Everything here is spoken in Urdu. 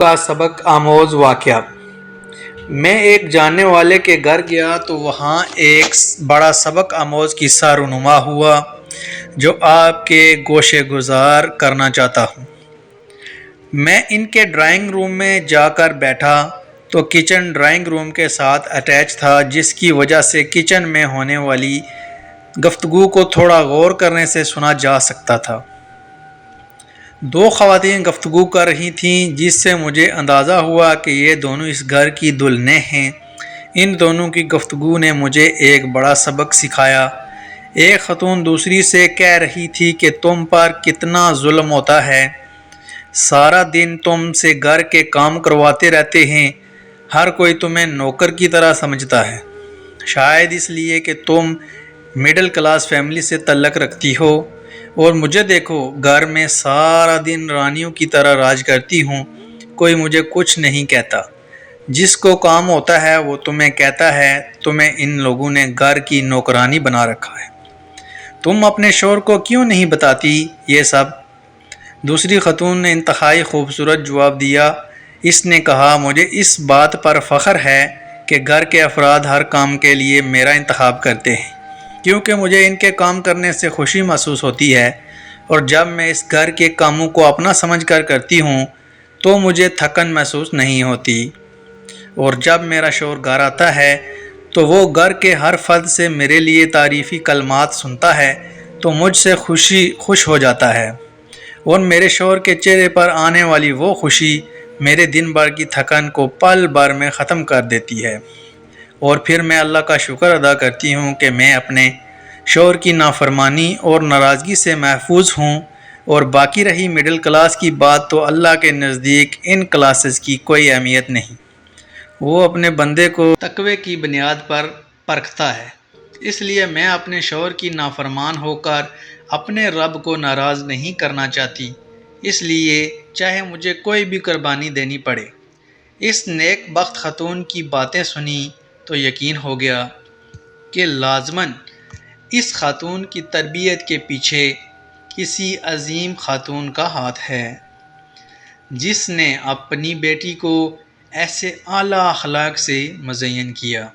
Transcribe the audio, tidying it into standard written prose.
کا سبق آموز واقعہ۔ میں ایک جاننے والے کے گھر گیا تو وہاں ایک بڑا سبق آموز قصہ رونما ہوا جو آپ کے گوشے گزار کرنا چاہتا ہوں۔ میں ان کے ڈرائنگ روم میں جا کر بیٹھا تو کچن ڈرائنگ روم کے ساتھ اٹیچ تھا، جس کی وجہ سے کچن میں ہونے والی گفتگو کو تھوڑا غور کرنے سے سنا جا سکتا تھا۔ دو خواتین گفتگو کر رہی تھیں، جس سے مجھے اندازہ ہوا کہ یہ دونوں اس گھر کی دلہنیں ہیں۔ ان دونوں کی گفتگو نے مجھے ایک بڑا سبق سکھایا۔ ایک خاتون دوسری سے کہہ رہی تھی کہ تم پر کتنا ظلم ہوتا ہے، سارا دن تم سے گھر کے کام کرواتے رہتے ہیں، ہر کوئی تمہیں نوکر کی طرح سمجھتا ہے، شاید اس لیے کہ تم مڈل کلاس فیملی سے تعلق رکھتی ہو، اور مجھے دیکھو، گھر میں سارا دن رانیوں کی طرح راج کرتی ہوں، کوئی مجھے کچھ نہیں کہتا، جس کو کام ہوتا ہے وہ تمہیں کہتا ہے، تمہیں ان لوگوں نے گھر کی نوکرانی بنا رکھا ہے، تم اپنے شوہر کو کیوں نہیں بتاتی یہ سب؟ دوسری خاتون نے انتہائی خوبصورت جواب دیا۔ اس نے کہا، مجھے اس بات پر فخر ہے کہ گھر کے افراد ہر کام کے لیے میرا انتخاب کرتے ہیں، کیونکہ مجھے ان کے کام کرنے سے خوشی محسوس ہوتی ہے، اور جب میں اس گھر کے کاموں کو اپنا سمجھ کر کرتی ہوں تو مجھے تھکن محسوس نہیں ہوتی، اور جب میرا شوہر گھر آتا ہے تو وہ گھر کے ہر فرد سے میرے لیے تعریفی کلمات سنتا ہے تو مجھ سے خوش ہو جاتا ہے، اور میرے شوہر کے چہرے پر آنے والی وہ خوشی میرے دن بھر کی تھکن کو پل بھر میں ختم کر دیتی ہے، اور پھر میں اللہ کا شکر ادا کرتی ہوں کہ میں اپنے شوہر کی نافرمانی اور ناراضگی سے محفوظ ہوں، اور باقی رہی مڈل کلاس کی بات تو اللہ کے نزدیک ان کلاسز کی کوئی اہمیت نہیں، وہ اپنے بندے کو تقوی کی بنیاد پر پرکھتا ہے، اس لیے میں اپنے شوہر کی نافرمان ہو کر اپنے رب کو ناراض نہیں کرنا چاہتی، اس لیے چاہے مجھے کوئی بھی قربانی دینی پڑے۔ اس نیک بخت خاتون کی باتیں سنی تو یقین ہو گیا کہ لازماً اس خاتون کی تربیت کے پیچھے کسی عظیم خاتون کا ہاتھ ہے، جس نے اپنی بیٹی کو ایسے اعلیٰ اخلاق سے مزین کیا۔